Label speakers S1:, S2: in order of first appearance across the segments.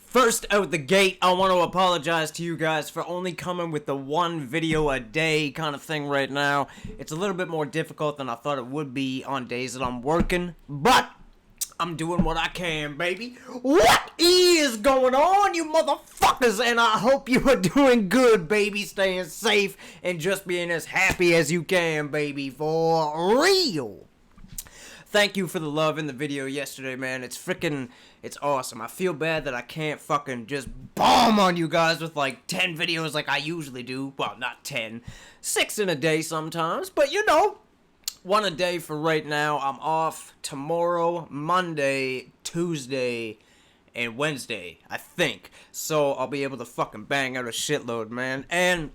S1: First out the gate, I want to apologize to you guys for only coming with the one video a day kind of thing right now. It's a little bit more difficult than I thought it would be on days that I'm working, but I'm doing what I can, baby. What is going on, you motherfuckers? And I hope you are doing good, baby. Staying safe and just being as happy as you can, baby. For real. Thank you for the love in the video yesterday, man. It's awesome. I feel bad that I can't fucking just bomb on you guys with like 10 videos like I usually do. Well, not 10. 6 in a day sometimes. But you know, one a day for right now. I'm off tomorrow, Monday, Tuesday, and Wednesday, I think. So I'll be able to fucking bang out a shitload, man. And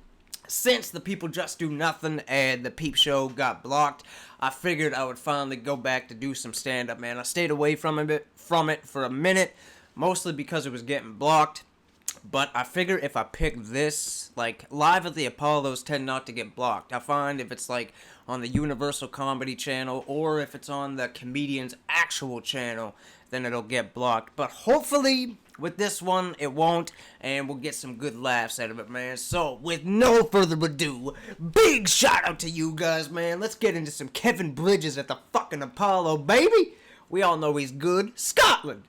S1: since the People Just Do Nothing and the Peep Show got blocked, I figured I would finally go back to do some stand-up, man. I stayed away from it for a minute, mostly because it was getting blocked. But I figure if I pick this, like, Live at the Apollos tend not to get blocked. I find if it's, like, on the Universal Comedy channel or if it's on the comedian's actual channel, then it'll get blocked. But hopefully, with this one, it won't, and we'll get some good laughs out of it, man. So, with no further ado, big shout out to you guys, man. Let's get into some Kevin Bridges at the fucking Apollo, baby. We all know he's good. Scotland.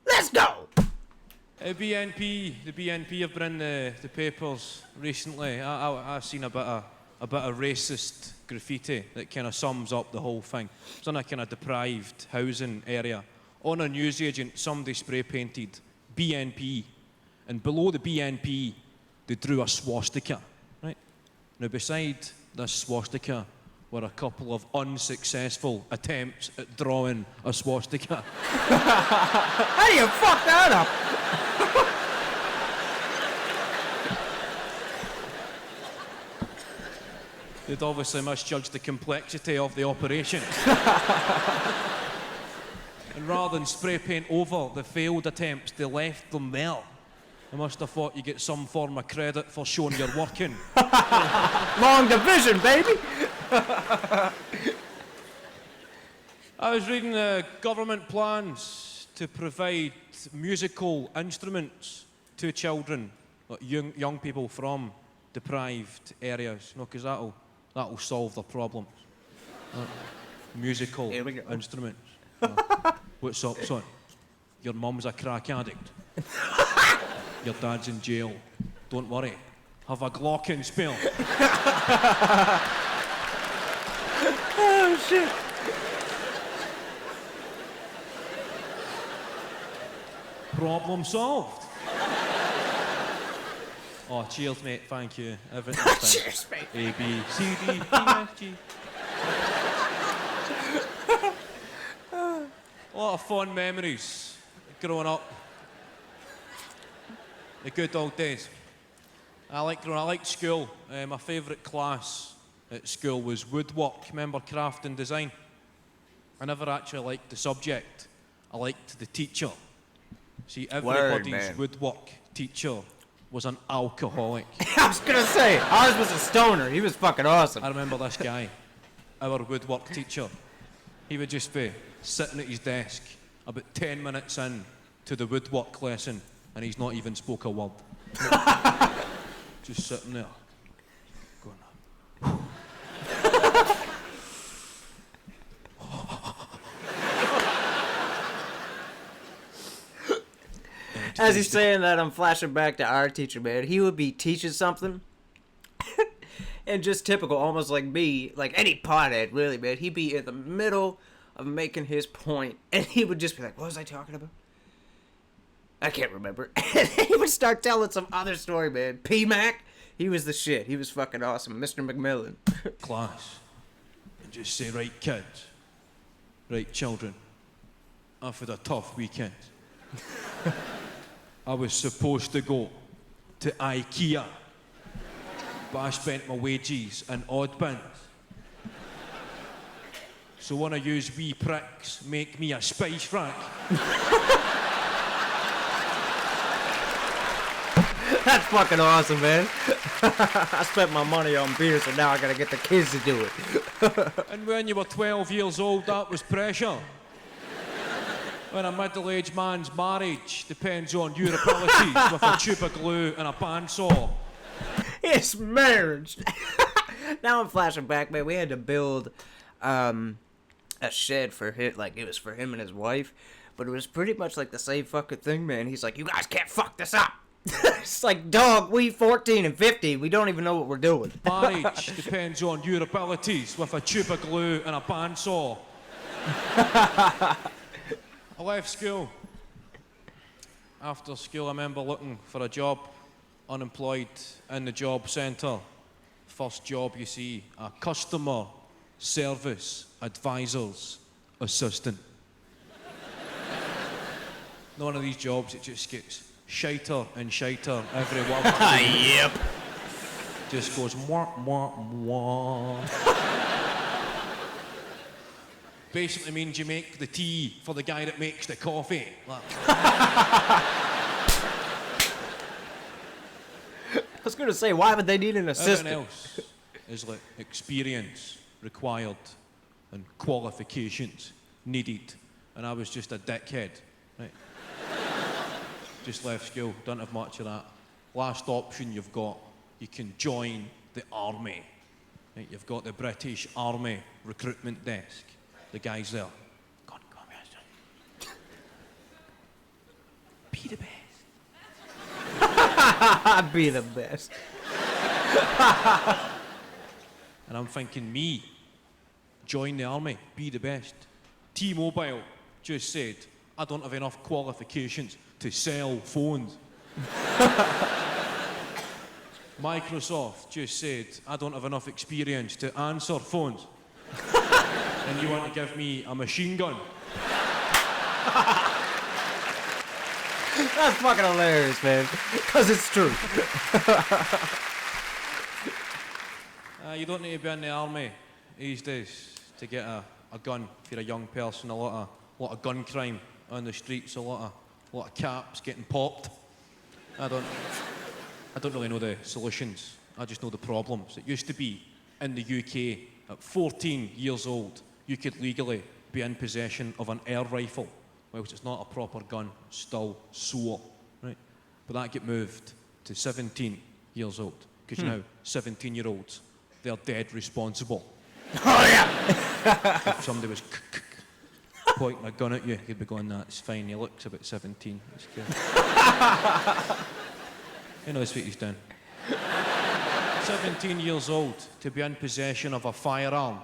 S1: Let's go.
S2: The BNP have been in the papers recently. I've seen a bit of racist graffiti that kind of sums up the whole thing. It's in a kind of deprived housing area. On a newsagent, somebody spray painted BNP, and below the BNP, they drew a swastika. Right now, beside this swastika were a couple of unsuccessful attempts at drawing a swastika.
S1: How do you fuck that up?
S2: They'd obviously misjudged the complexity of the operation. And rather than spray paint over the failed attempts, they left them there. They must have thought you get some form of credit for showing you're working.
S1: Long division, baby!
S2: I was reading the government plans to provide musical instruments to children, like young people from deprived areas, because that'll solve their problems. Musical instruments. What's up, son? Your mum's a crack addict. Your dad's in jail. Don't worry. Have a Glocken spell.
S1: Oh, shit.
S2: Problem solved. Oh, cheers, mate. Thank you. Everything's
S1: Cheers, mate.
S2: A, B, C, D, E, F, G. A lot of fond memories growing up. The good old days. I liked school. My favourite class at school was woodwork. Remember craft and design? I never actually liked the subject. I liked the teacher. See, everybody's woodwork teacher was an alcoholic.
S1: I was gonna say, ours was a stoner. He was fucking awesome.
S2: I remember this guy, our woodwork teacher. He would just be sitting at his desk about 10 minutes in to the woodwork lesson, and he's not even spoke a word. Just sitting there, going,
S1: As he's saying that, I'm flashing back to our teacher, man. He would be teaching something, and just typical, almost like me, like any pothead, really, man. He'd be in the middle of making his point, and he would just be like, what was I talking about? I can't remember. And he would start telling some other story, man. P-Mac, he was the shit. He was fucking awesome. Mr. McMillan.
S2: Class. And just say, right, kids. Right, children. I've had a tough weekend. I was supposed to go to IKEA, but I spent my wages in odd bins. So when I use wee pricks, make me a spice rack.
S1: That's fucking awesome, man. I spent my money on beer, so now I gotta get the kids to do it.
S2: And when you were 12 years old, that was pressure. When a middle-aged man's marriage depends on your abilities with a tube of glue and a bandsaw.
S1: His marriage. Now I'm flashing back, man. We had to build a shed for him, like it was for him and his wife, but it was pretty much like the same fucking thing, man. He's like, you guys can't fuck this up. It's like, dog, we 14 and 15. We don't even know what we're doing.
S2: Marriage depends on your abilities with a tube of glue and a bandsaw. I left school. After school, I remember looking for a job, unemployed, in the job centre. First job you see, a customer service advisor's assistant. One of these jobs, it just gets shiter and shiter every one.
S1: Yep.
S2: Just goes mwah, mwah, mwah. Basically means you make the tea for the guy that makes the coffee.
S1: I was gonna say, why would they need an assistant?
S2: Everything else is like experience required and qualifications needed. And I was just a dickhead, right? Just left school, don't have much of that. Last option you've got, you can join the army. Right? You've got the British Army recruitment desk. The guy's there. Go on, son. Be the best.
S1: Be the best.
S2: And I'm thinking, me, join the army, be the best. T-Mobile just said, I don't have enough qualifications to sell phones. Microsoft just said, I don't have enough experience to answer phones. And you want to give me a machine gun?
S1: That's fucking hilarious, man. Because it's true.
S2: You don't need to be in the army these days to get a gun if you're a young person. A lot of gun crime on the streets, a lot of caps getting popped. I don't really know the solutions. I just know the problems. It used to be in the UK at 14 years old, you could legally be in possession of an air rifle, whilst it's not a proper gun, still SWAT, right? But that get moved to 17 years old, because now 17-year-olds, they're dead responsible.
S1: Oh yeah.
S2: If somebody was pointing a gun at you, you'd be going, that's fine, he looks about 17. It's good. You know, that's what he's done. 17 years old to be in possession of a firearm,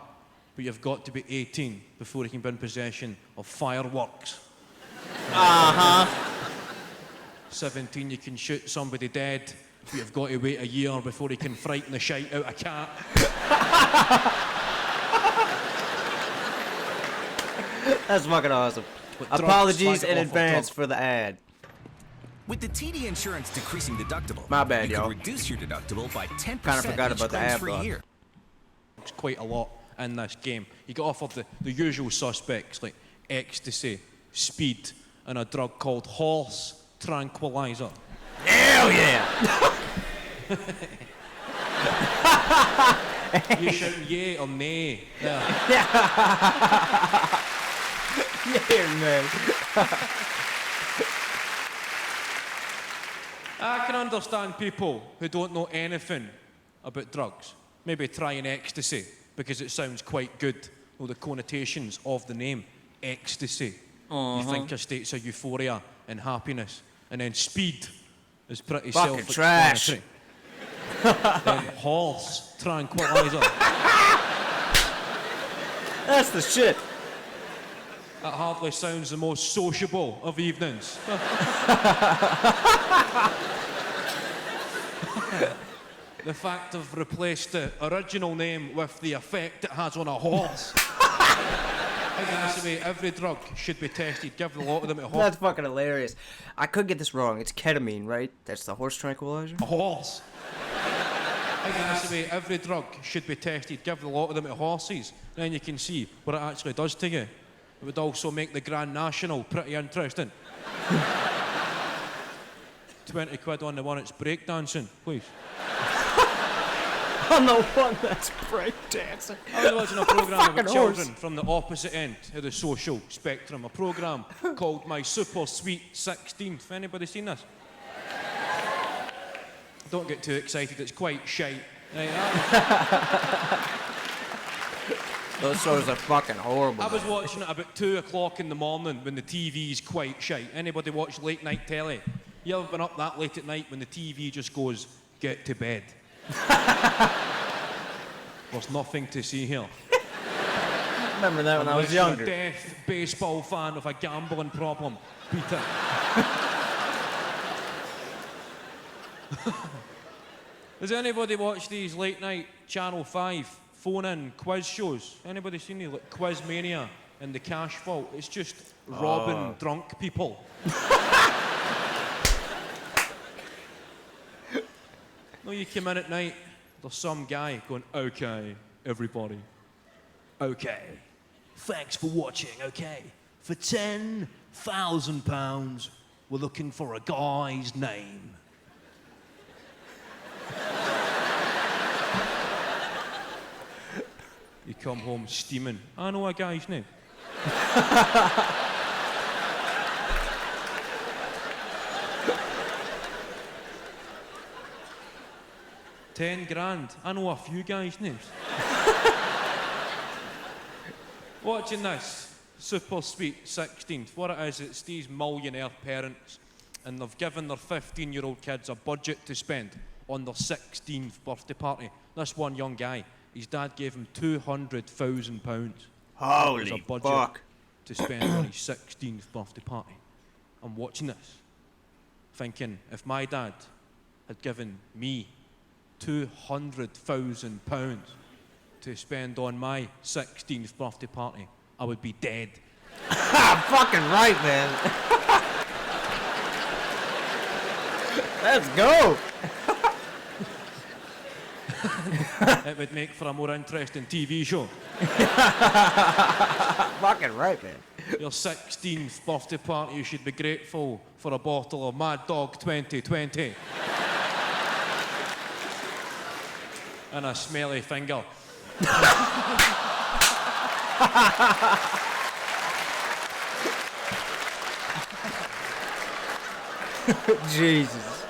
S2: but you've got to be 18 before you can be in possession of fireworks. 17, you can shoot somebody dead, but you've got to wait a year before you can frighten the shite out of a cat.
S1: That's fucking awesome.
S2: But
S1: Apologies
S2: drugs,
S1: in
S2: like
S1: advance
S2: awful
S1: for the ad.
S3: With the TD Insurance decreasing deductible,
S1: My bad,
S3: you
S1: y'all.
S3: can reduce your deductible by 10%
S1: Kinda forgot
S3: each
S1: about the
S3: claims
S1: ad
S3: free
S1: block.
S3: year.
S2: It's quite a lot in this game. You get offered the usual suspects like ecstasy, speed, and a drug called horse tranquilizer.
S1: Hell yeah!
S2: You shouting yay or nay? Yeah.
S1: Yeah, man.
S2: I can understand people who don't know anything about drugs. Maybe trying ecstasy because it sounds quite good. Well, the connotations of the name, ecstasy. You think of states of euphoria and happiness. And then speed is pretty
S1: Fucking trash.
S2: self-explanatory. Then horse tranquilizer.
S1: That's the shit.
S2: That hardly sounds the most sociable of evenings. The fact I've replaced the original name with the effect it has on a horse. I think that's the way every drug should be tested. Give a lot of them a horse.
S1: That's fucking hilarious. I could get this wrong. It's ketamine, right? That's the horse tranquilizer?
S2: A horse. I think that's the way every drug should be tested. Give a lot of them to horses. Then you can see what it actually does to you. It would also make the Grand National pretty interesting. 20 quid on the one that's breakdancing, please.
S1: on the one that's breakdancing.
S2: I was watching a program
S1: Fucking
S2: about
S1: horse.
S2: children from the opposite end of the social spectrum. A program called My Super Sweet 16th. Anybody seen this? Don't get too excited. It's quite shite. Right,
S1: Those shows are fucking horrible.
S2: I was watching it about 2 o'clock in the morning when the TV's quite shite. Anybody watch late night telly? You ever been up that late at night when the TV just goes, get to bed? There's nothing to see here.
S1: Remember that when I was
S2: Unless you're
S1: younger.
S2: a deaf baseball fan with a gambling problem, Peter. Does anybody watch these late night Channel 5 phone-in quiz shows? Anybody seen these, like Quiz Mania and the Cash Vault? It's just robbing drunk people. No, you come in at night, there's some guy going, okay, everybody. Okay, thanks for watching, okay. For £10,000, we're looking for a guy's name. You come home steaming. I know a guy's name. £10,000. I know a few guys' names. Watching this Super Sweet 16th. What it is, it's these millionaire parents, and they've given their 15-year-old kids a budget to spend on their 16th birthday party. This one young guy, his dad gave him £200,000
S1: Holy
S2: as a budget
S1: fuck.
S2: to spend on his 16th birthday party. I'm watching this, thinking, if my dad had given me £200,000 to spend on my 16th birthday party, I would be dead.
S1: Fucking right, man. Let's go.
S2: It would make for a more interesting TV show.
S1: Fucking right, man.
S2: Your 16th birthday party, you should be grateful for a bottle of Mad Dog 2020. And a smelly finger.
S1: Jesus.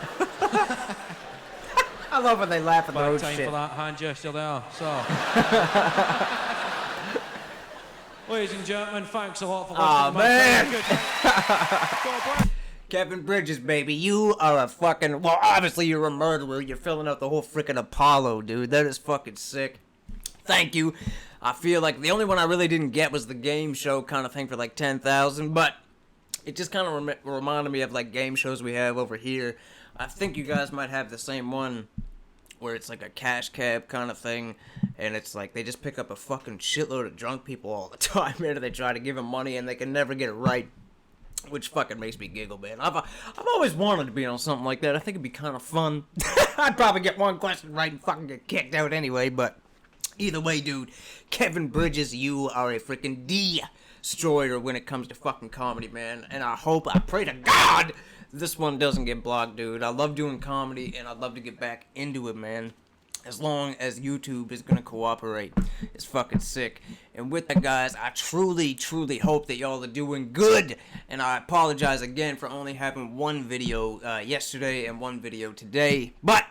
S1: I love when they laugh at
S2: Bad
S1: those
S2: time
S1: shit.
S2: for that hand gesture there, so. Ladies and gentlemen, thanks a lot for listening
S1: Aw,
S2: to my
S1: man.
S2: Good God bless.
S1: Kevin Bridges, baby, you are a fucking... Well, obviously you're a murderer. You're filling out the whole freaking Apollo, dude. That is fucking sick. Thank you. I feel like the only one I really didn't get was the game show kind of thing for like 10,000, but it just kind of reminded me of like game shows we have over here. I think you guys might have the same one where it's like a cash cab kind of thing, and it's like they just pick up a fucking shitload of drunk people all the time, man, and they try to give them money and they can never get it right. Which fucking makes me giggle, man. I've always wanted to be on something like that. I think it'd be kind of fun. I'd probably get one question right and fucking get kicked out anyway, but either way, dude, Kevin Bridges, you are a freaking destroyer when it comes to fucking comedy, man. And I pray to God, this one doesn't get blocked, dude. I love doing comedy, and I'd love to get back into it, man. As long as YouTube is gonna cooperate. It's fucking sick. And with that, guys, I truly, truly hope that y'all are doing good. And I apologize again for only having one video yesterday and one video today. But,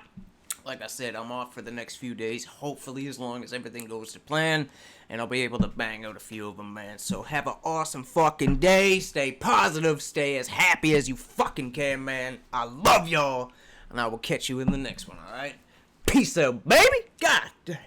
S1: like I said, I'm off for the next few days. Hopefully, as long as everything goes to plan. And I'll be able to bang out a few of them, man. So have an awesome fucking day. Stay positive. Stay as happy as you fucking can, man. I love y'all. And I will catch you in the next one, alright? Peace out, baby. God damn.